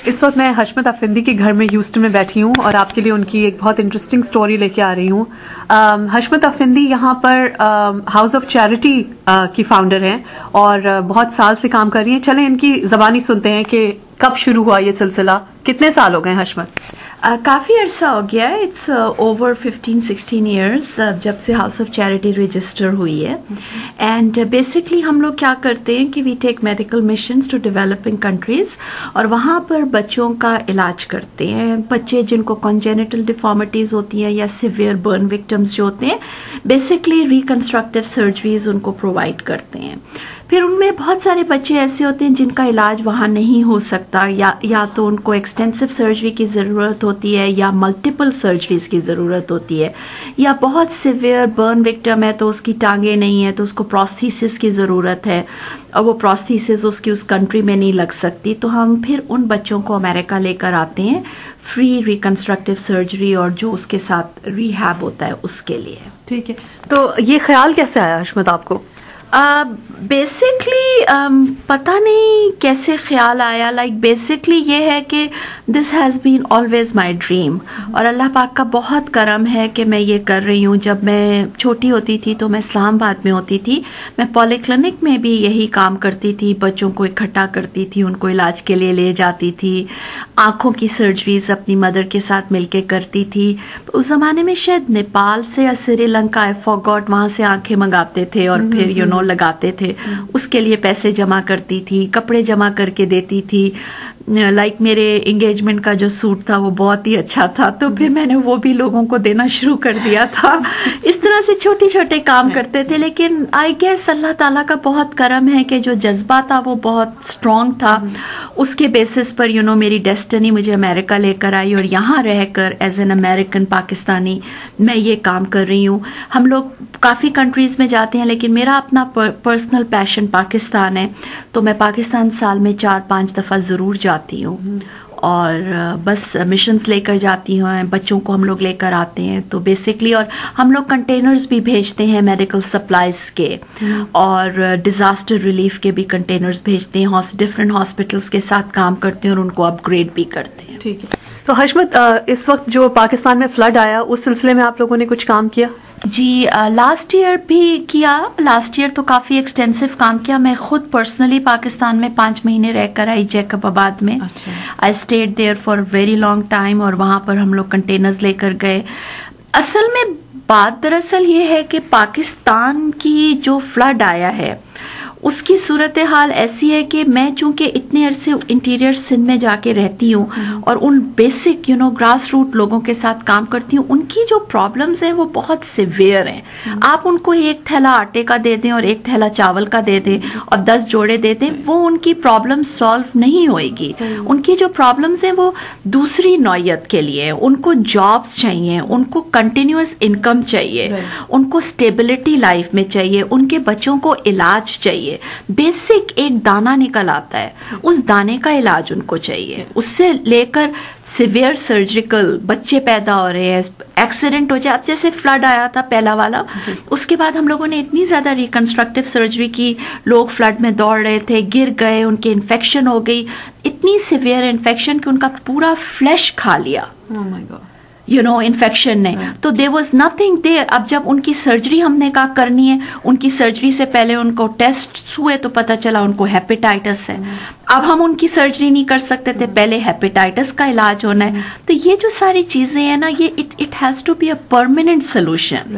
اس وقت میں حشمت افندی کے گھر میں ہیوسٹن میں بیٹھی ہوں اور آپ کے لیے ان کی ایک بہت انٹرسٹنگ سٹوری لے کے آ رہی ہوں. حشمت افندی یہاں پر ہاؤس آف چیریٹی کی فاؤنڈر ہیں اور بہت سال سے کام کر رہی ہیں. چلیں ان کی زبانی سنتے ہیں کہ کب شروع ہوا یہ سلسلہ. کتنے سال ہو گئے حشمت؟ کافی عرصہ ہو گیا ہے. اٹس اوور 15-16 ایئرس جب سے ہاؤس آف چیریٹی رجسٹر ہوئی ہے. اینڈ بیسکلی ہم لوگ کیا کرتے ہیں کہ we take medical machines to developing countries اور وہاں پر بچوں کا علاج کرتے ہیں. بچے جن کو کنجینیٹل ڈیفارمیٹیز ہوتی ہیں یا سیویئر برن وکٹمز جو ہوتے ہیں, بیسکلی ریکنسٹرکٹیو سرجریز ان کو پرووائڈ کرتے ہیں. پھر ان میں بہت سارے بچے ایسے ہوتے ہیں جن کا علاج وہاں نہیں ہو سکتا, یا تو ان کو ایکسٹینسو سرجری کی ضرورت ہوتی ہے یا ملٹیپل سرجریز کی ضرورت ہوتی ہے, یا بہت سیویئر برن وکٹم ہے تو اس کی ٹانگیں نہیں ہیں تو اس کو پروستھیسس کی ضرورت ہے اور وہ پروستھیسس اس کی اس کنٹری میں نہیں لگ سکتی. تو ہم پھر ان بچوں کو امریکہ لے کر آتے ہیں فری ریکنسٹرکٹیو سرجری اور جو اس کے ساتھ ریہیب ہوتا ہے اس کے لیے. ٹھیک ہے, تو یہ خیال کیسے آیا حشمت آپ کو؟ بیسکلی پتہ نہیں کیسے خیال آیا. لائک بیسکلی یہ ہے کہ this has been always my dream اور اللہ پاک کا بہت کرم ہے کہ میں یہ کر رہی ہوں. جب میں چھوٹی ہوتی تھی تو میں اسلام آباد میں ہوتی تھی, میں پولی کلینک میں بھی یہی کام کرتی تھی. بچوں کو اکٹھا کرتی تھی, ان کو علاج کے لیے لے جاتی تھی. آنکھوں کی سرجریز اپنی مدر کے ساتھ مل کے کرتی تھی. اس زمانے میں شاید نیپال سے یا سری لنکا, آئی فارگاٹ, وہاں سے آنکھیں منگاتے تھے اور پھر لگاتے تھے. اس کے لیے پیسے جمع کرتی تھی, کپڑے جمع کر کے دیتی تھی. لائک میرے انگیجمنٹ کا جو سوٹ تھا وہ بہت ہی اچھا تھا تو پھر میں نے وہ بھی لوگوں کو دینا شروع کر دیا تھا. اس طرح سے چھوٹے چھوٹے کام کرتے تھے. لیکن آئی گیس اللہ تعالیٰ کا بہت کرم ہے کہ جو جذبہ تھا وہ بہت اسٹرانگ تھا. اس کے بیسس پر میری ڈیسٹنی مجھے امریکہ لے کر آئی اور یہاں رہ کر ایز این امریکن پاکستانی میں یہ کام کر رہی ہوں. ہم لوگ کافی کنٹریز میں جاتے ہیں لیکن میرا اپنا پرسنل پیشن پاکستان ہے, تو میں پاکستان سال میں 4-5 دفعہ ضرور جاتی ہوں اور بس مشنز لے کر جاتی ہوں. بچوں کو ہم لوگ لے کر آتے ہیں تو بیسکلی, اور ہم لوگ کنٹینرز بھی بھیجتے ہیں میڈیکل سپلائز کے اور ڈیزاسٹر ریلیف کے بھی کنٹینرز بھیجتے ہیں. ڈفرینٹ ہاسپٹلس کے ساتھ کام کرتے ہیں اور ان کو اپ گریڈ بھی کرتے ہیں. ٹھیک ہے, تو حشمت اس وقت جو پاکستان میں فلڈ آیا اس سلسلے میں آپ لوگوں نے کچھ کام کیا؟ جی, لاسٹ ایئر بھی کیا. لاسٹ ایئر تو کافی ایکسٹینسو کام کیا. میں خود پرسنلی پاکستان میں 5 مہینے رہ کر آئی جیکب آباد میں. I stayed there for very long time اور وہاں پر ہم لوگ کنٹینرز لے کر گئے. اصل میں بات دراصل یہ ہے کہ پاکستان کی جو فلڈ آیا ہے اس کی صورتحال ایسی ہے کہ میں چونکہ اتنے عرصے انٹیریئر سندھ میں جا کے رہتی ہوں اور ان بیسک گراس روٹ لوگوں کے ساتھ کام کرتی ہوں, ان کی جو پرابلمز ہیں وہ بہت سیویئر ہیں. آپ ان کو ایک تھیلا آٹے کا دے دیں اور ایک تھیلا چاول کا دے دیں اور 10 جوڑے دے دیں, وہ ان کی پرابلم سالو نہیں ہوئے گی. ان کی جو پرابلمز ہیں وہ دوسری نوعیت کے لیے. ان کو جابس چاہیے, ان کو کنٹینیوس انکم چاہیے, ان کو اسٹیبلٹی لائف میں چاہیے, ان کے بچوں کو علاج چاہیے. بیسک ایک دانہ نکل آتا ہے, اس دانے کا علاج ان کو چاہیے. اس سے لے کر سیویئر سرجیکل, بچے پیدا ہو رہے ہیں, ایکسیڈنٹ ہو جائے. اب جیسے فلڈ آیا تھا پہلا والا, اس کے بعد ہم لوگوں نے اتنی زیادہ ریکنسٹرکٹیو سرجری کی. لوگ فلڈ میں دوڑ رہے تھے, گر گئے, ان کے انفیکشن ہو گئی, اتنی سیویئر انفیکشن کہ ان کا پورا فلیش کھا لیا. انفیکشن نے. تو دیر واز نتھنگ دیر. اب جب ان کی سرجری ہم نے کہا کرنی ہے, ان کی سرجری سے پہلے ان کو ٹیسٹ ہوئے تو پتا چلا ان کو ہیپیٹائٹس ہے. اب ہم ان کی سرجری نہیں کر سکتے تھے, پہلے ہیپیٹائٹس کا علاج ہونا ہے. تو یہ جو ساری چیزیں ہیں نا, یہ it has to be a permanent solution.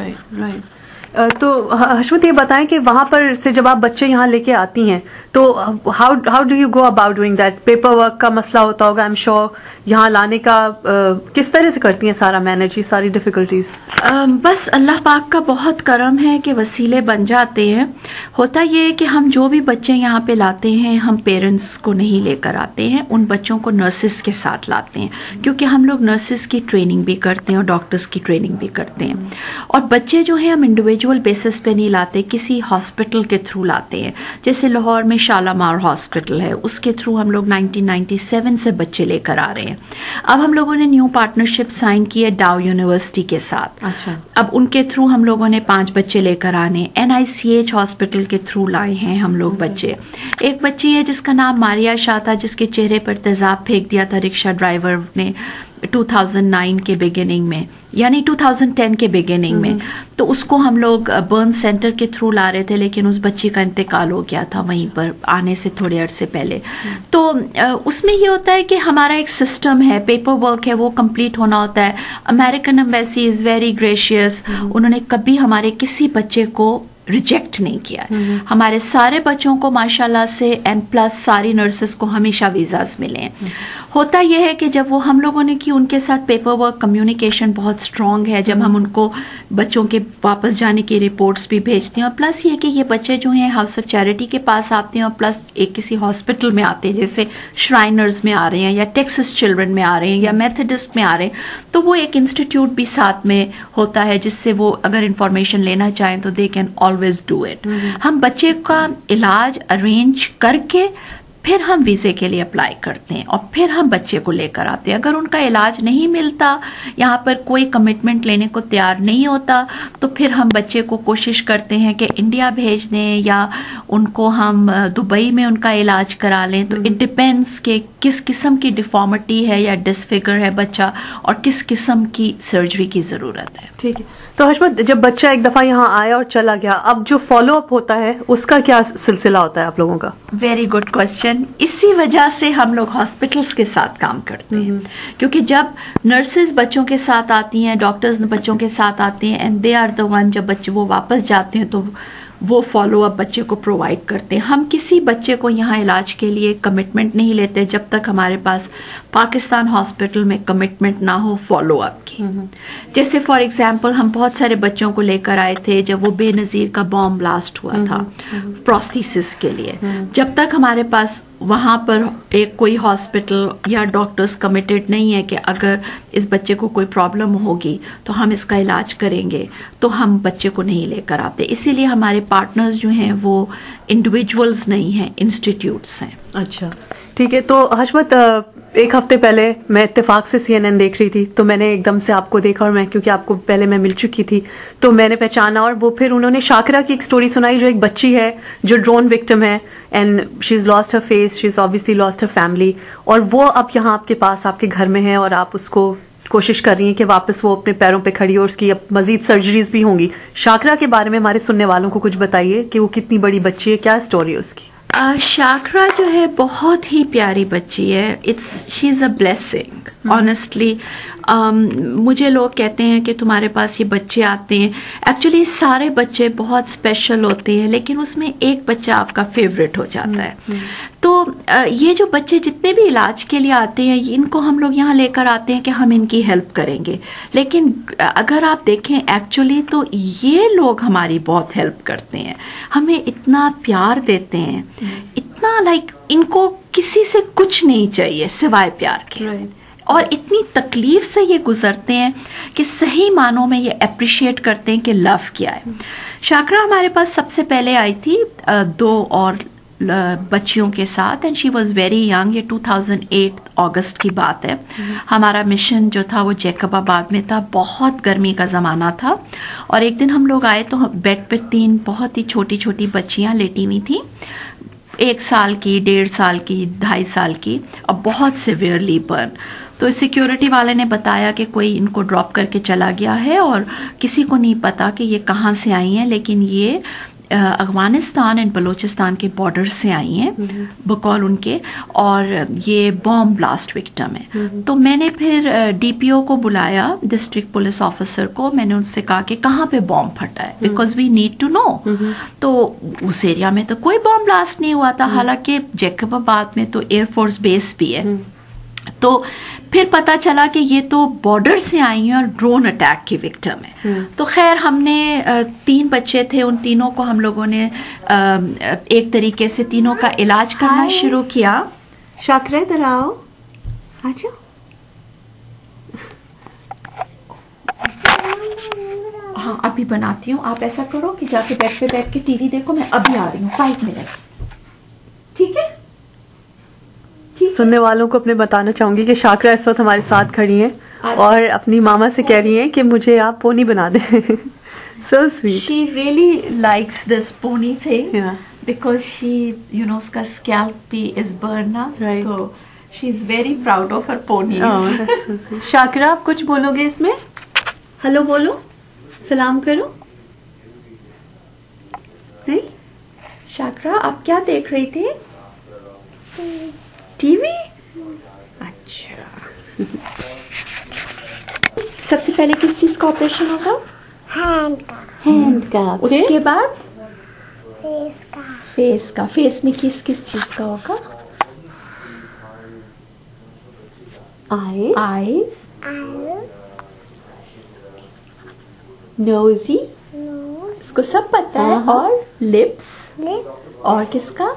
تو حشمت یہ بتائیں کہ وہاں پر سے جب آپ بچے یہاں لے کے آتی ہیں تو how do you go about doing that? Paper work کا مسئلہ ہوتا ہوگا, آئی ایم شیور. یہاں لانے کا کس طرح سے کرتی ہیں سارا مینیج, یہ ساری ڈیفیکلٹیز؟ بس اللہ پاک کا بہت کرم ہے کہ وسیلے بن جاتے ہیں. ہوتا یہ ہے کہ ہم جو بھی بچے یہاں پہ لاتے ہیں ہم پیرنٹس کو نہیں لے کر آتے ہیں, ان بچوں کو نرسز کے ساتھ لاتے ہیں, کیونکہ ہم لوگ نرسز کی ٹریننگ بھی کرتے ہیں اور ڈاکٹرز کی ٹریننگ بھی کرتے ہیں. اور بچے جو ہیں ہم انڈیویجول इंडिविजुअल बेसिस पे नहीं लाते, किसी हॉस्पिटल के थ्रू लाते हैं. जैसे लाहौर में शालामार हॉस्पिटल है, उसके थ्रू हम लोग 1997 से बच्चे लेकर आ रहे हैं. अब हम लोगों ने न्यू पार्टनरशिप साइन की है डाउ यूनिवर्सिटी के साथ. अच्छा. अब उनके थ्रू हम लोगों ने 5 बच्चे लेकर आने. NICH हॉस्पिटल के थ्रू लाए हैं हम लोग बच्चे. एक बच्ची है जिसका नाम मारिया शाह था, जिसके चेहरे पर तेजाब फेंक दिया था रिक्शा ड्राइवर ने 2009 के बिगिनिंग में, यानी 2010 के बिगिनिंग में. तो उसको हम लोग बर्न सेंटर के थ्रू ला रहे थे, लेकिन उस बच्ची का इंतकाल हो गया था वहीं पर आने से थोड़े अरसे पहले. तो उसमें ये होता है कि हमारा एक सिस्टम है, पेपर वर्क है, वो कंप्लीट होना होता है. American embassy is very gracious. उन्होंने कभी हमारे किसी बच्चे को रिजेक्ट नहीं किया. हमारे सारे बच्चों को माशाल्लाह से M+ सारी नर्सेस को हमेशा वीजाज मिले हैं. होता यह है कि जब वो हम लोगों ने की, उनके साथ पेपर वर्क कम्युनिकेशन बहुत स्ट्रांग है. जब हम उनको बच्चों के वापस जाने की रिपोर्ट्स भी भेजते हैं, और प्लस ये कि ये बच्चे जो हैं हाउस ऑफ चैरिटी के पास आते हैं, और प्लस एक किसी हॉस्पिटल में आते हैं, जैसे श्राइनर्स में आ रहे हैं, या टेक्सास चिल्ड्रन में आ रहे हैं, या मेथोडिस्ट में आ रहे हैं, तो वो एक इंस्टीट्यूट भी साथ में होता है जिससे वो अगर इंफॉर्मेशन लेना चाहें तो they can always do it. हम बच्चे का इलाज अरेंज करके फिर हम वीजे के लिए अप्लाई करते हैं, और फिर हम बच्चे को लेकर आते हैं. अगर उनका इलाज नहीं मिलता, यहाँ पर कोई कमिटमेंट लेने को तैयार नहीं होता, तो फिर हम बच्चे को कोशिश करते हैं कि इंडिया भेज दें, या उनको हम दुबई में उनका इलाज करा लें. तो इट डिपेंड्स कि किस किस्म की डिफॉर्मिटी है या डिसफिगर है बच्चा, और किस किस्म की सर्जरी की जरूरत है. ठीक है. तो हशमत, जब बच्चा एक दफा यहाँ आया और चला गया, अब जो फॉलो अप होता है उसका क्या सिलसिला होता है आप लोगों का? Very good question. इसी वजह से हम लोग हॉस्पिटल्स के साथ काम करते हैं, क्योंकि जब नर्सेज बच्चों के साथ आती हैं, डॉक्टर्स बच्चों के साथ आते हैं, and they are the one, जब बच्चे वो वापस जाते हैं तो वो फॉलो अप बच्चे को प्रोवाइड करते हैं. हम किसी बच्चे को यहाँ इलाज के लिए कमिटमेंट नहीं लेते जब तक हमारे पास पाकिस्तान हॉस्पिटल में कमिटमेंट ना हो फॉलो अप की. जैसे फॉर एग्जांपल हम बहुत सारे बच्चों को लेकर आए थे जब वो बेनजीर का बॉम्ब ब्लास्ट हुआ था प्रोस्थेसिस के लिए. जब तक हमारे पास वहां पर एक कोई हॉस्पिटल या डॉक्टर्स कमिटेड नहीं है कि अगर इस बच्चे को कोई प्रॉब्लम होगी तो हम इसका इलाज करेंगे, तो हम बच्चे को नहीं लेकर आते. इसीलिए हमारे पार्टनर्स जो हैं वो इंडिविजुअल्स नहीं हैं, इंस्टीट्यूट्स हैं. अच्छा, ठीक है. तो हशमत, एक हफ्ते पहले मैं इत्तेफाक से CNN देख रही थी, तो मैंने एकदम से आपको देखा, और मैं क्योंकि आपको पहले मैं मिल चुकी थी तो मैंने पहचाना. और वो फिर उन्होंने शाकरा की एक स्टोरी सुनाई, जो एक बच्ची है जो ड्रोन विक्टिम है, and she is lost her face, she is obviously lost her family, और वो अब यहाँ आपके पास आपके घर में है, और आप उसको कोशिश कर रही हैं कि वापस वो अपने पैरों पे खड़ी हो, और उसकी अब मजीद सर्जरीज भी होंगी. शाकरा के बारे में हमारे सुनने वालों को कुछ बताइए कि वो कितनी बड़ी बच्ची है, क्या स्टोरी है उसकी? शाकरा जो है बहुत ही प्यारी बच्ची है. She is a blessing honestly. मुझे लोग कहते हैं कि तुम्हारे पास ये बच्चे आते हैं, एक्चुअली सारे बच्चे बहुत स्पेशल होते हैं, लेकिन उसमें एक बच्चा आपका फेवरेट हो जाता है. तो ये जो बच्चे जितने भी इलाज के लिए आते हैं, इनको हम लोग यहाँ लेकर आते हैं कि हम इनकी हेल्प करेंगे, लेकिन अगर आप देखें एक्चुअली तो ये लोग हमारी बहुत हेल्प करते हैं, हमें इतना प्यार देते हैं, इतना लाइक इनको किसी से कुछ नहीं चाहिए सिवाय प्यार के. और इतनी तकलीफ से ये गुजरते हैं कि सही मानों में ये अप्रिशिएट करते हैं कि लव क्या है. शाकरा हमारे पास सबसे पहले आई थी 2 और बच्चियों के साथ, and she was very young. ये 2008 अगस्त की बात है. हमारा मिशन जो था वो जैकबाबाद में था, बहुत गर्मी का ज़माना था, और एक दिन हम लोग आए तो बेड पे 3 बहुत ही छोटी छोटी बच्चियां लेटी हुई थी, 1 साल की, 1.5 साल की, 2.5 साल की, और बहुत सिवियरली बर्न. तो सिक्योरिटी वाले ने बताया कि कोई इनको ड्रॉप करके चला गया है, और किसी को नहीं पता कि ये कहाँ से आई हैं, लेकिन ये अफगानिस्तान एंड बलूचिस्तान के बॉर्डर से आई हैं बकौल उनके, और ये बॉम्ब ब्लास्ट विक्टिम है. तो मैंने फिर DPO को बुलाया, डिस्ट्रिक्ट पुलिस ऑफिसर को. मैंने उनसे कहा कि कहाँ पे बॉम्ब फटा है, because we need to know. तो उस एरिया में तो कोई बॉम्ब ब्लास्ट नहीं हुआ था, हालांकि जैकबाबाद में तो एयरफोर्स बेस भी है. तो फिर पता चला कि ये तो बॉर्डर से आई हैं और ड्रोन अटैक की विक्टिम है. तो खैर हमने 3 बच्चे थे, उन तीनों को हम लोगों ने एक तरीके से तीनों का इलाज करना शुरू किया. शाकरा इधर आओ, हाँ अभी बनाती हूँ. आप ऐसा करो कि जाके बेड पे बैठ के टीवी देखो, मैं अभी आ रही हूँ 5 मिनट्स. ठीक है? सुनने वालों को अपने बताना चाहूंगी कि शाकरा इस वक्त हमारे साथ खड़ी हैं और अपनी मामा से कह रही हैं कि मुझे आप पोनी बना दें. So sweet. She really likes this pony thing. Yeah. Because she, उसका scalp is burned ना. Right. So she's very proud of her ponies. Oh, that's so sweet. Shakra आप कुछ बोलोगे इसमें? हेलो बोलो, सलाम करो. नहीं? शाकरा आप क्या देख रही थी? टीवी? अच्छा. सबसे पहले किस चीज का ऑपरेशन होगा? हैंड का. उसके बाद फेस का. फेस में किस किस चीज का होगा? आईज, नोजी, इसको सब पता है. और लिप्स. और किसका?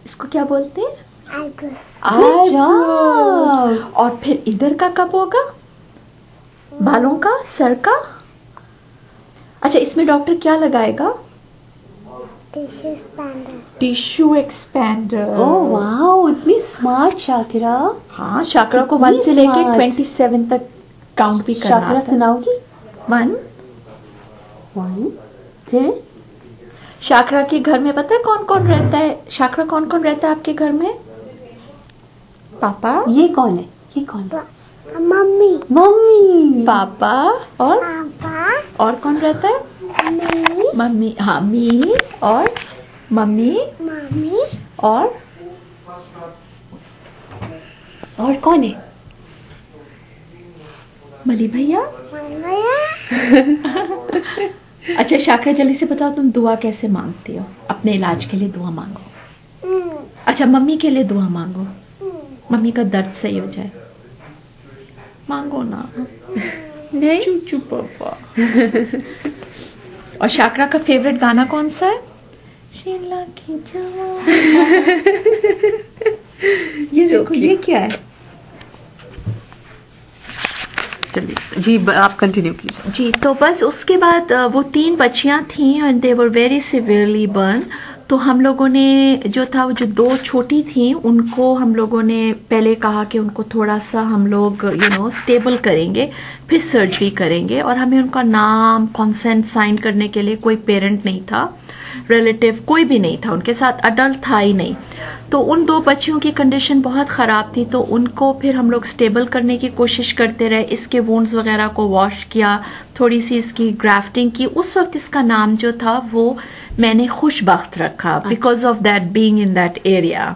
इसको क्या बोलते हैं? आईब्रोज. और फिर इधर का कब होगा? बालों का, सर का. अच्छा, इसमें डॉक्टर क्या लगाएगा? Tissue expander. ओह वाओ, इतनी स्मार्ट शाकरा. हाँ, शाकरा को 1 से लेके 27 तक काउंट भी करना. शाकरा सुनाओगी? 1. फिर शाकरा के घर में पता है कौन कौन रहता है? शाकरा कौन कौन रहता है आपके घर में? पापा. ये कौन है? ये कौन है? मम्मी. मम्मी. पापा. और पापा. और कौन रहता है? मम्मी. मम्मी. हाँ, मी. और मम्मी. मम्मी. और कौन है? मली भैया. मम्मी. अच्छा शाकरा, जल्दी से बताओ तुम दुआ कैसे मांगती हो? अपने इलाज के लिए दुआ मांगो. अच्छा, मम्मी के लिए दुआ मांगो. मम्मी का दर्द सही हो जाए. मांगो ना. नहीं. चूचू पापा. और शाकरा का फेवरेट गाना कौन सा है? शीला की जवान. ये देखो, ये क्या है? जी आप कंटिन्यू कीजिए. जी, तो बस उसके बाद वो 3 बच्चियां थीं and they were very severely burn. तो हम लोगों ने जो था, वो जो 2 छोटी थीं उनको हम लोगों ने पहले कहा कि उनको थोड़ा सा हम लोग स्टेबल करेंगे, फिर सर्जरी करेंगे. और हमें उनका नाम, कंसेंट साइन करने के लिए कोई पेरेंट नहीं था, रिलेटिव कोई भी नहीं था उनके साथ, अडल्ट था ही नहीं. तो उन 2 बच्चियों की कंडीशन बहुत ख़राब थी. तो उनको फिर हम लोग स्टेबल करने की कोशिश करते रहे. इसके वुंड्स वगैरह को वॉश किया, थोड़ी सी इसकी ग्राफ्टिंग की. उस वक्त इसका नाम जो था वो मैंने खुशबख्त रखा, because of that being in that area.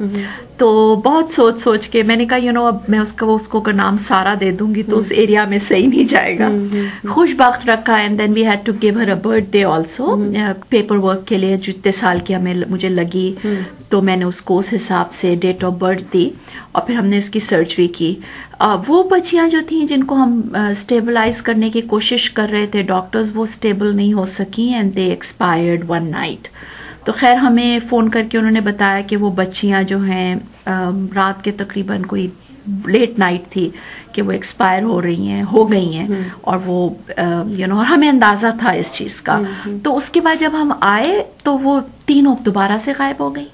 तो बहुत सोच के मैंने कहा अब मैं उसको का नाम सारा दे दूंगी तो उस एरिया में सही नहीं जाएगा. खुशबख्त रखा. And then we had to give her a birthday also, paper work के लिए जितने साल की मुझे लगी. तो मैंने उसको उस हिसाब से डेट ऑफ बर्थ दी और फिर हमने इसकी सर्जरी की. वो बच्चियां जो थी जिनको हम स्टेबलाइज करने की कोशिश कर रहे थे डॉक्टर्स, वो स्टेबल नहीं हो सकी एंड दे एक्सपायर्ड 1 नाइट. तो खैर हमें फ़ोन करके उन्होंने बताया कि वो बच्चियां जो हैं रात के तकरीबन कोई लेट नाइट थी कि वो एक्सपायर हो गई हैं. और वो और हमें अंदाज़ा था इस चीज़ का. तो उसके बाद जब हम आए तो वो तीनों दोबारा से गायब हो गई.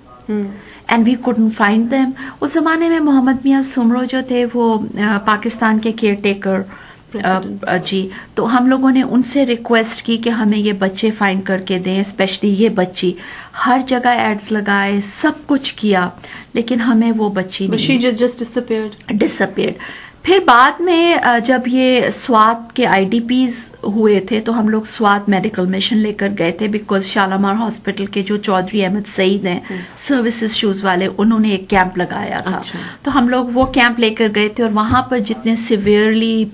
And we couldn't find them. उस जमाने में मोहम्मद मियां सुमरो जो थे वो पाकिस्तान के केयर टेकर जी. तो हम लोगों ने उनसे रिक्वेस्ट की कि हमें ये बच्चे फाइंड करके दें, स्पेशली ये बच्ची. हर जगह एड्स लगाए, सब कुछ किया, लेकिन हमें वो बच्ची नहीं. just disappeared. फिर बाद में जब ये स्वात के IDPs हुए थे तो हम लोग स्वात मेडिकल मिशन लेकर गए थे, बिकॉज शालामार हॉस्पिटल के जो चौधरी अहमद सईद हैं सर्विसेज शूज वाले, उन्होंने एक कैंप लगाया था. अच्छा. तो हम लोग वो कैंप लेकर गए थे और वहां पर जितने सिवियरली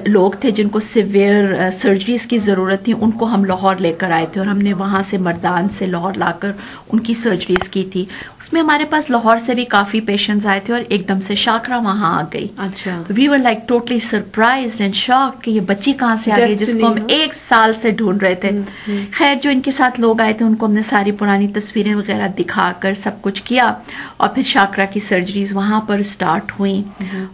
लोग थे जिनको सिवियर सर्जरीज की जरूरत थी उनको हम लाहौर लेकर आए थे और हमने वहां से मर्दान से लाहौर लाकर उनकी सर्जरीज की थी. उसमें हमारे पास लाहौर से भी काफी पेशेंट्स आए थे और एकदम से शाकरा वहां आ गई. अच्छा. We were like totally surprised and shocked कि ये बच्ची कहाँ से आ गई जिसको हम 1 साल से ढूंढ रहे थे। खैर जो इनके साथ लोग आए थे उनको हमने सारी पुरानी तस्वीरें वगैरह दिखाकर सब कुछ किया और फिर शाकरा की सर्जरीज वहां पर स्टार्ट हुई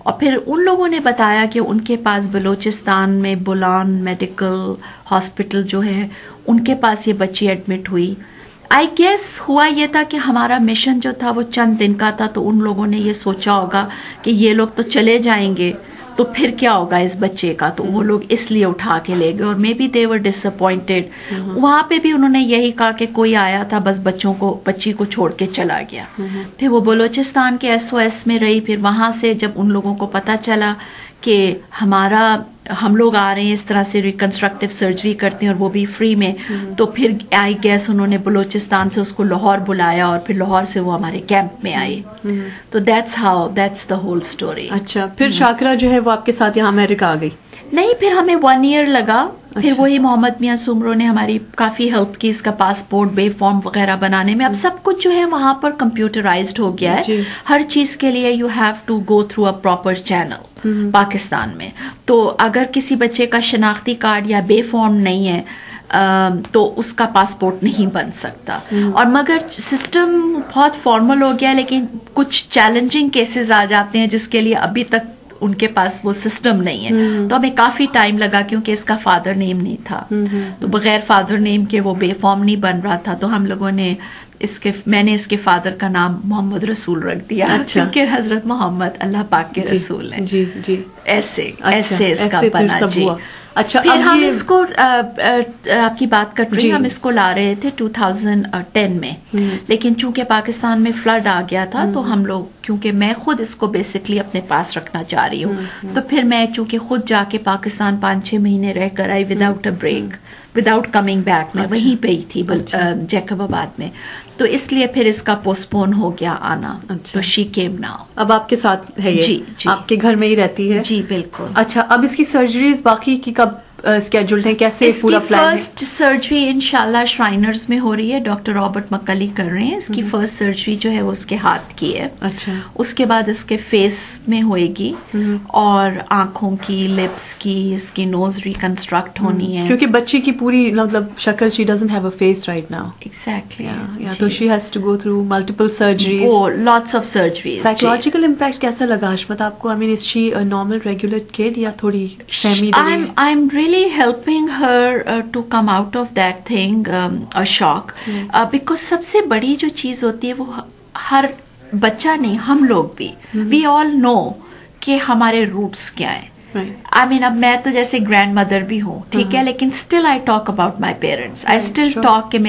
और फिर उन लोगों ने बताया कि उनके पास बलूचिस्तान में बुलान मेडिकल हॉस्पिटल जो है उनके पास ये बच्ची एडमिट हुई। आई गेस हुआ ये था कि हमारा मिशन जो था वो चंद दिन का था, तो उन लोगों ने ये सोचा होगा कि ये लोग तो चले जाएंगे तो फिर क्या होगा इस बच्चे का, तो वो लोग इसलिए उठा के ले गए और may be they were disappointed. वहां पे भी उन्होंने यही कहा कि कोई आया था बस बच्ची को छोड़ के चला गया। फिर वो बलूचिस्तान के SOS में रही, फिर वहां से जब उन लोगों को पता चला कि हम लोग आ रहे हैं इस तरह से रिकंस्ट्रक्टिव सर्जरी करते हैं और वो भी फ्री में, तो फिर आई गेस उन्होंने बलूचिस्तान से उसको लाहौर बुलाया और फिर लाहौर से वो हमारे कैंप में आई। तो दैट्स द होल स्टोरी। अच्छा, फिर शाकरा जो है वो आपके साथ यहाँ अमेरिका आ गई? नहीं, फिर हमें 1 ईयर लगा। फिर वही मोहम्मद मियां सुमरो ने हमारी काफी हेल्प की इसका पासपोर्ट बे फॉर्म वगैरह बनाने में। अब सब कुछ जो है वहां पर कंप्यूटराइज्ड हो गया है। हर चीज के लिए you have to go through a proper channel Pakistan में। तो अगर किसी बच्चे का शनाख्ती कार्ड या बे फॉर्म नहीं है तो उसका पासपोर्ट नहीं बन सकता। और मगर सिस्टम बहुत फॉर्मल हो गया, लेकिन कुछ चैलेंजिंग केसेस आ जाते हैं जिसके लिए अभी तक उनके पास वो सिस्टम नहीं है। तो हमें काफी टाइम लगा क्योंकि इसका फादर नेम नहीं था, तो बगैर फादर नेम के वो बे फॉर्म नहीं बन रहा था। तो हम लोगों ने मैंने इसके फादर का नाम मोहम्मद रसूल रख दिया। अच्छा। क्योंकि हजरत मोहम्मद अल्लाह पाक के रसूल हैं। जी जी। ऐसे इसका बना जी। अच्छा, फिर हम इसको आपकी बात कर रही, हम इसको ला रहे थे 2010 में, लेकिन चूंकि पाकिस्तान में फ्लड आ गया था तो हम लोग, क्योंकि मैं खुद इसको बेसिकली अपने पास रखना चाह रही हूँ, तो फिर मैं चूंकि खुद जाके पाकिस्तान 5-6 महीने रहकर I without a break, without coming back, मैं वहीं पे ही थी जैकबाबाद में, तो इसलिए फिर इसका पोस्टपोन हो गया आना। तो शी केम नाउ। अब आपके साथ है ये? जी, आपके घर में ही रहती है? जी बिल्कुल। अच्छा, अब इसकी सर्जरीज बाकी की कब स्केड्यूल्ड हैं, कैसे पूरा प्लान है? फर्स्ट सर्जरी इंशाल्लाह श्राइनर्स में हो रही है, डॉक्टर रॉबर्ट मक्कली कर रहे हैं। इसकी फर्स्ट सर्जरी जो है वो उसके हाथ की है। अच्छा। उसके बाद इसके फेस में होएगी और आंखों की, लिप्स की, इसकी नोज रिकंस्ट्रक्ट होनी है, क्योंकि बच्ची की पूरी मतलब शक्ल, she doesn't have a face right now. Exactly. तो she has to go through multiple surgeries, lots of surgeries. Psychological impact कैसा लगा हशमत आपको? I mean, is she a normal regular kid या थोड़ी semi? I am really helping her to come out of that thing, a shock, because सबसे बड़ी जो चीज होती है वो हर बच्चा नहीं, हम लोग भी, we all know कि हमारे रूट्स क्या हैं। आई मीन, अब मैं तो जैसे ग्रैंड मदर भी हूँ, ठीक है, लेकिन still I talk about my parents, I still talk कि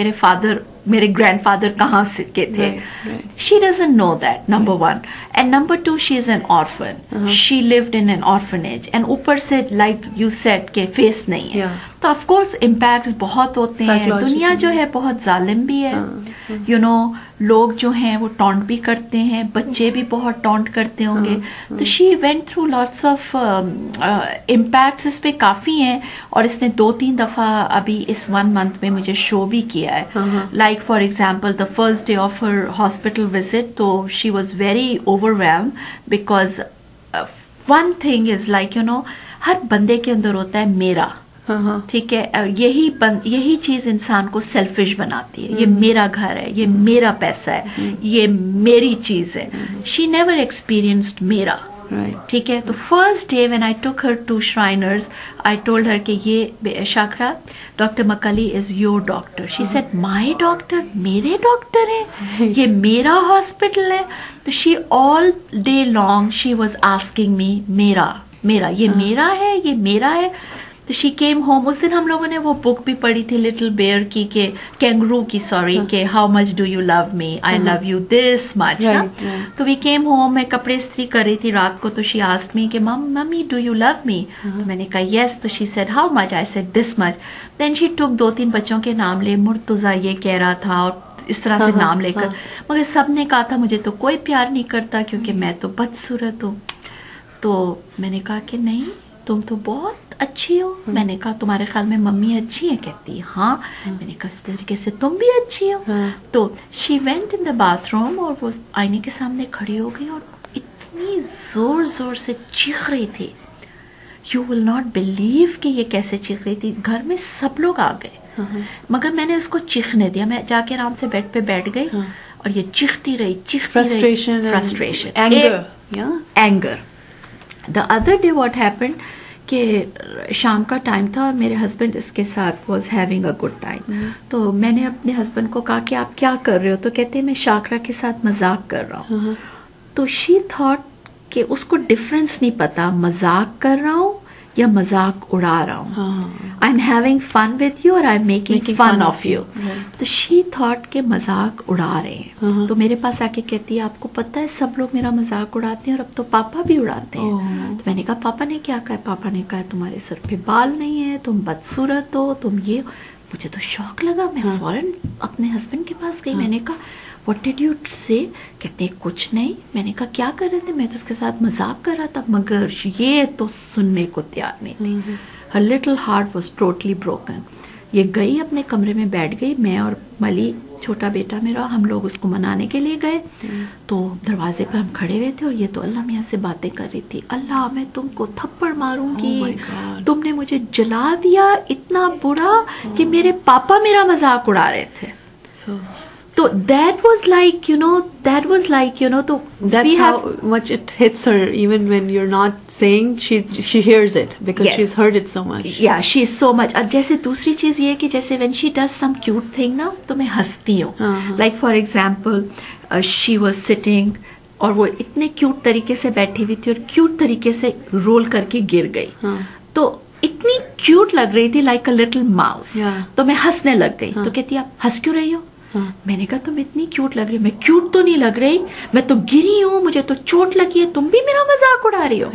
मेरे ग्रैंडफादर कहाँ से के थे। She doesn't know that, number 1, and number 2, she is an orphan, she lived in an orphanage, and ऊपर से लाइक यू सेड के फेस नहीं है, तो ऑफ कोर्स इम्पैक्ट्स बहुत होते हैं। दुनिया जो है बहुत जालिम भी है, यू नो, लोग जो हैं वो टॉन्ट भी करते हैं, बच्चे भी बहुत टॉन्ट करते होंगे। तो she went through lots of impacts, इस पे काफी हैं, और इसने 2-3 दफा अभी इस 1 मंथ में मुझे शो भी किया है। Like for example the first day of her hospital visit, तो she was very overwhelmed because one thing is like, you know, हर बंदे के अंदर होता है मेरा, ठीक है, यही चीज इंसान को सेल्फिश बनाती है। ये मेरा घर है, ये मेरा पैसा है, ये मेरी चीज है। शी नेवर एक्सपीरियंस्ड मेरा, ठीक है। तो first day when I took her to Shriners, I told her कि ये Shakra, doctor McCauley is your doctor. She said, my doctor? मेरे डॉक्टर है, ये मेरा हॉस्पिटल है। तो she all day long she was asking me, मेरा, ये मेरा है, ये मेरा है। तो शी केम होम, उस दिन हम लोगों ने वो बुक भी पढ़ी थी लिटिल बेयर की, के कैंगरू की, सॉरी, के how much do you love me, I love you this much. तो वी केम होम, मैं कपड़े इस्त्री कर रही थी रात को, तो शी आस्क्ड मी कि mummy do you love me? तो मैंने कहा यस। तो she said how much? I said this much. Then she took 2-3 बच्चों के नाम ले, मुर्तुजा ये कह रहा था, और इस तरह से नाम लेकर, मगर सब ने कहा था मुझे तो कोई प्यार नहीं करता क्योंकि मैं तो बदसूरत हूँ। तो मैंने कहा कि नहीं, तुम तो बहुत अच्छी हो। मैंने कहा तुम्हारे ख्याल में मम्मी अच्छी है? कहती हाँ। मैंने कहा इस तरीके से तुम भी अच्छी हो। तो she went in the bathroom और वो आईने के सामने खड़ी हो गई और इतनी जोर जोर से चीख रही थी یو ول ناٹ بلیو کہ یہ کیسے چیخ رہی تھی. گھر میں سب لوگ آ گئے مگر میں نے اس کو چیخنے دیا. میں جا کے آرام سے بیڈ پہ بیٹھ گئی اور یہ چیختی رہی. Frustration. Anger. The other day what happened کہ شام کا ٹائم تھا اور میرے ہسبینڈ اس کے ساتھ was having a good time. تو میں نے اپنے ہسبینڈ کو کہا کہ آپ کیا کر رہے ہو؟ تو کہتے ہیں میں شاکرا کے ساتھ مذاق کر رہا ہوں. تو شی تھاٹ کہ اس کو ڈفرینس نہیں پتا مذاق کر رہا ہوں یا مذاق اڑا رہا ہوں. I am having fun with you اور I am making fun of you. تو شی تھاٹ کہ مذاق اڑا رہے ہیں. تو میرے پاس آ کے کہتی ہے آپ کو پتا ہے سب لوگ میرا مذاق اڑاتے ہیں اور اب تو پاپا بھی اڑاتے ہیں. تو میں نے کہا پاپا نے کیا کہا؟ پاپا نے کہا تمہارے سر پہ بال نہیں ہے، تم بدصورت ہو، تم یہ. مجھے تو شوق لگا. میں فوراً اپنے ہسبینڈ کے پاس گئی. میں نے کہا واٹ ڈیڈ یو سے؟ کہتے کچھ نہیں. میں نے کہا کیا کر رہے تھے؟ میں تو اس کے ساتھ مذاق کر رہا تھا. مگر یہ تو سننے کو تیار نہیں تھی. Her little heart was totally broken. یہ گئی اپنے کمرے میں بیٹھ گئی. میں اور ملی چھوٹا بیٹا میرا ہم لوگ اس کو منانے کے لیے گئے. تو دروازے پہ ہم کھڑے ہوئے تھے اور یہ تو اللہ میاں سے باتیں کر رہی تھی. اللہ میں تم کو تھپڑ ماروں گی، تم نے مجھے جلا دیا اتنا برا کہ میرے پاپا میرا مذاق اڑا رہے تھے. So that was like, you know, so that's how much it hits her, even when you're not saying, she hears it because she's heard it so much. Yeah, she's so much. اب جیسے دوسری چیز یہ کہ جیسے when she does some cute thing نا تو میں ہنستی ہوں. Like for example, she was sitting اور وہ اتنے کیوٹ طریقے سے بیٹھی ہوئی تھی اور کیوٹ طریقے سے رول کر کے گر گئی. تو اتنی کیوٹ لگ رہی تھی like a little mouse. تو میں ہنسنے لگ گئی. تو کہتی آپ ہنس کیوں رہی ہو؟ میں نے کہا تم اتنی کیوٹ لگ رہی. میں کیوٹ تو نہیں لگ رہی، میں تو گری ہوں، مجھے تو چوٹ لگی ہے، تم بھی میرا مذاق اڑا رہی ہو.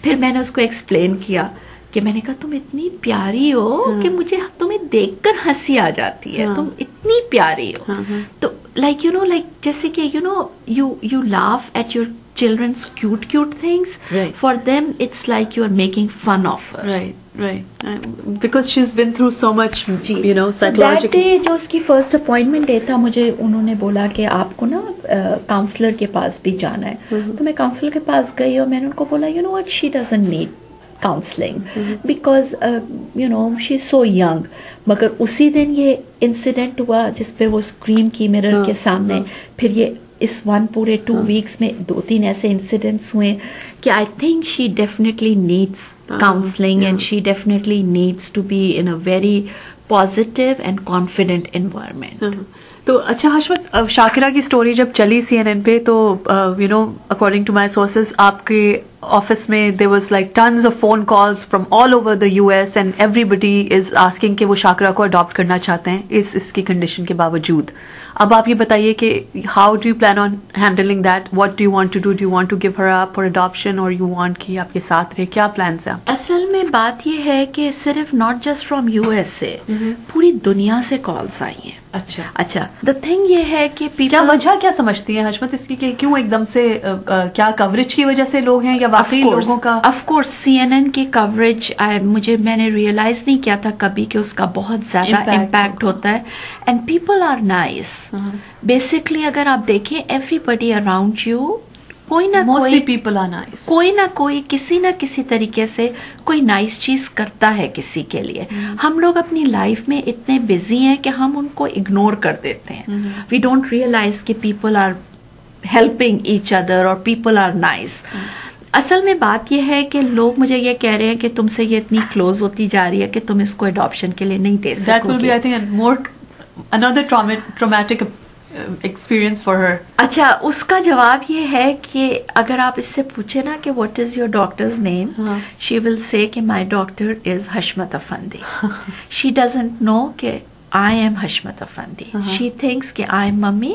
پھر میں نے اس کو ایکسپلین کیا کہ میں نے کہا تم اتنی پیاری ہو کہ مجھے تمہیں دیکھ کر ہنسی آ جاتی ہے، تم اتنی پیاری ہو. تو لائک یو نو لائک جیسے کہ you know you laugh at your children's cute things. Right. For them it's like you are making fun of her. Right. Because she's been through so much, you know, psychologically. That day جو اس کی first appointment day تھا مجھے انہوں نے بولا کہ آپ کو نا کاؤنسلر کے پاس بھی جانا ہے. تو میں کاؤنسلر کے پاس گئی اور میں نے ان کو بولا you know what, she doesn't need counseling because you know she's so young. مگر اسی دن یہ انسیڈنٹ ہوا جس پہ وہ اسکریم کی میرر کے سامنے. پھر یہ اس پورے 2 weeks میں 2-3 ایسے انسیڈنٹس ہوئے کہ I think she definitely needs counselling and she definitely needs to be in a very positive and confident environment. تو اچھا حشمت، شاکرہ کی اسٹوری جب چلی CNN پہ تو you know according to my sources آپ کے آفس میں there was like tons of phone calls from all over the US and everybody is asking کہ وہ شاکرہ کو اڈاپٹ کرنا چاہتے ہیں اس کی کنڈیشن کے باوجود. اب آپ یہ بتائیے کہ how do you plan on handling that? What do you want to do? Do you want to give her up for adoption اور یو وانٹ کہ آپ کے ساتھ رہے؟ کیا پلانس ہیں؟ اصل میں بات یہ ہے کہ صرف ناٹ جسٹ فرام USA پوری دنیا سے کالس آئی ہیں. اچھا دا تھنگ یہ ہے کہ کیا وجہ کیا سمجھتی ہیں حشمت اس کی کہ کیوں ایک دم سے کیا کوریج کی وجہ سے لوگ ہیں یا واقعی لوگوں کا؟ آف کورس CNN کی کوریج میں نے ریئلائز نہیں کیا تھا کبھی کہ اس کا بہت زیادہ امپیکٹ ہوتا ہے. And people are nice basically. اگر آپ دیکھیں ایوری بڈی اراؤنڈ یو کوئی نہ کوئی کسی نہ کسی طریقے سے کوئی نائس چیز کرتا ہے کسی کے لیے. ہم لوگ اپنی لائف میں اتنے بزی ہیں کہ ہم ان کو اگنور کر دیتے ہیں. وی ڈونٹ ریئلائز کہ people are helping each other اور پیپل آر نائس. اصل میں بات یہ ہے کہ لوگ مجھے یہ کہہ رہے ہیں کہ تم سے یہ اتنی کلوز ہوتی جا رہی ہے کہ تم اس کو اڈاپشن کے لیے نہیں دے سکو گے. Experience for her. اچھا اس کا جواب یہ ہے کہ اگر آپ اس سے پوچھے نا کہ واٹ از یور ڈاکٹرز نیم، شی ول سے کہ مائی doctor is Hashmat افندی. She doesn't know کہ I am Hashmat Afandi. She thinks کہ I am mummy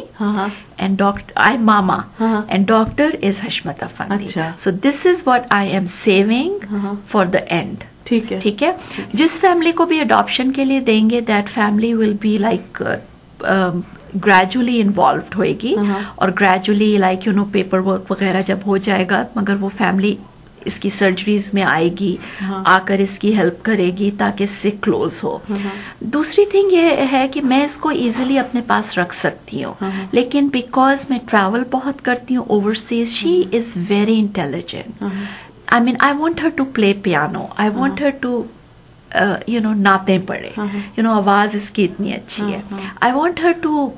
and doctor, I am mama and doctor is Hashmat Afandi. So this is what I am saving for the end. ٹھیک ہے. جس family کو بھی adoption کے لیے دیں گے that family will be like gradually involved ہوئے گی اور gradually like you know paper work وغیرہ جب ہو جائے گا مگر وہ فیملی اس کی سرجریز میں آئے گی، آ کر اس کی ہیلپ کرے گی تاکہ اس سے کلوز ہو. دوسری تھنگ یہ ہے کہ میں اس کو ایزیلی اپنے پاس رکھ سکتی ہوں لیکن بیکاز میں ٹریول بہت کرتی ہوں overseas. She is very intelligent. I mean, I want her to play piano. I want her to नाते पड़े, आवाज इसकी इतनी अच्छी है. I want her to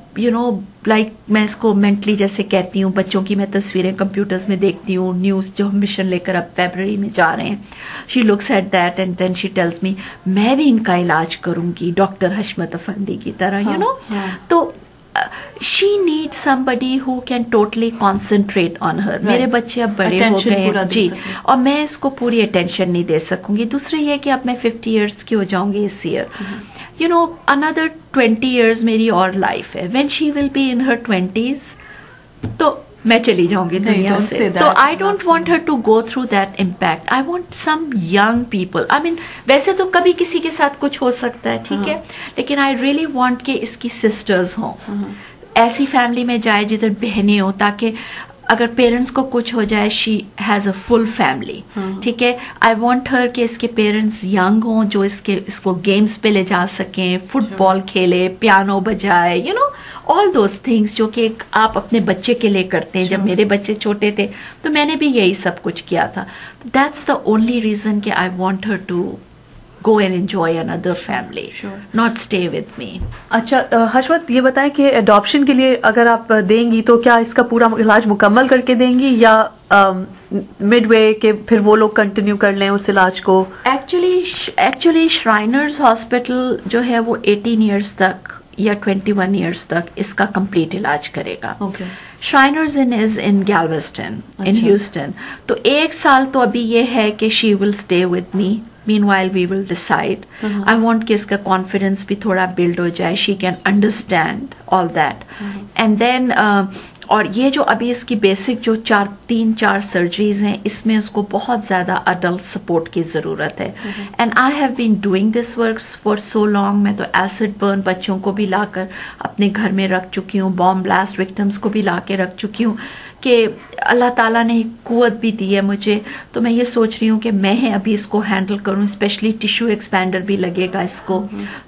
like मैं इसको मेंटली जैसे कहती हूँ, बच्चों की मैं तस्वीरें कंप्यूटर्स में देखती हूँ, न्यूज जो हम मिशन लेकर अब फरवरी में जा रहे हैं, she looks at that and then she tells me मैं भी इनका इलाज करूंगी डॉक्टर हशमत अफंदी की तरह, तो she needs somebody who can totally concentrate on her. मेरे बच्चे अब बड़े हो गए हैं जी, और मैं इसको पूरी अटेंशन नहीं दे सकूंगी. दूसरा ये कि अब मैं 50 years की हो जाऊंगी इस ईयर. Another 20 years मेरी और लाइफ है. When she will be in her 20s, तो मैं चली जाऊंगी दुनिया से. तो I don't want her to go through that impact. I want some young people. I mean वैसे तो कभी किसी के साथ कुछ हो सकता है, ठीक है, लेकिन आई रियली वांट के इसकी सिस्टर्स हों, ऐसी फैमिली में जाए जिधर बहनें हो, ताकि अगर पेरेंट्स को कुछ हो जाए she has a full family. ठीक है, आई वांट हर कि इसके पेरेंट्स यंग हों जो इसको गेम्स पे ले जा सकें, फुटबॉल खेले, पियानो बजाए, ऑल दोज थिंग्स जो कि आप अपने बच्चे के लिए करते हैं. जब मेरे बच्चे छोटे थे तो मैंने भी यही सब कुछ किया था. दैट्स द ओनली रीजन कि I want her to go and enjoy another family, not stay with me. अच्छा हशमत, ये बताएं कि अडॉप्शन के लिए अगर आप देंगी तो क्या इसका पूरा इलाज मुकम्मल करके देंगी या मिडवे के फिर वो लोग कंटिन्यू कर लें उस इलाज को? एक्चुअली श्राइनर्स हॉस्पिटल जो है वो 18 years तक या 21 years तक इसका कंप्लीट इलाज करेगा. Shriners is in Galveston in Houston. तो 1 साल तो अभी ये है कि she will stay with me. Meanwhile, we will decide. I want कि इसका confidence भी थोड़ा build हो जाए. She can understand all that. And then और ये जो अभी इसकी बेसिक जो 3-4 सर्जरीज हैं, इसमें उसको बहुत ज्यादा अडल्ट सपोर्ट की जरूरत है. And I have been doing this work for so long. मैं तो एसिड बर्न बच्चों को भी लाकर अपने घर में रख चुकी हूँ, बॉम्ब ब्लास्ट विक्टिम्स को भी लाके रख चुकी हूँ, कि अल्लाह ताला ने कुव्वत भी दी है मुझे. तो मैं ये सोच रही हूँ कि मैं अभी इसको हैंडल करूँ. स्पेशली टिश्यू एक्सपैंडर भी लगेगा इसको,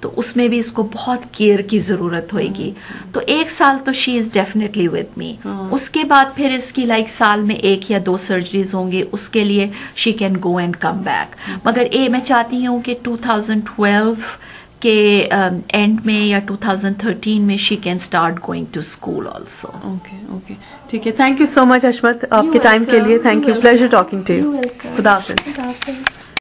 तो उसमें भी इसको बहुत केयर की जरूरत होगी. तो 1 साल तो she is definitely with me. उसके बाद फिर इसकी साल में 1 या 2 सर्जरीज होंगे. उसके लिए she can go and come back. मगर मैं चाहती हूँ कि 2012 के एंड में या 2013 में she can start going to school also. Okay, ठीक है. Thank you so much Hashmat आपके टाइम के लिए. Thank you. Pleasure talking to you. खुदा हाफिज.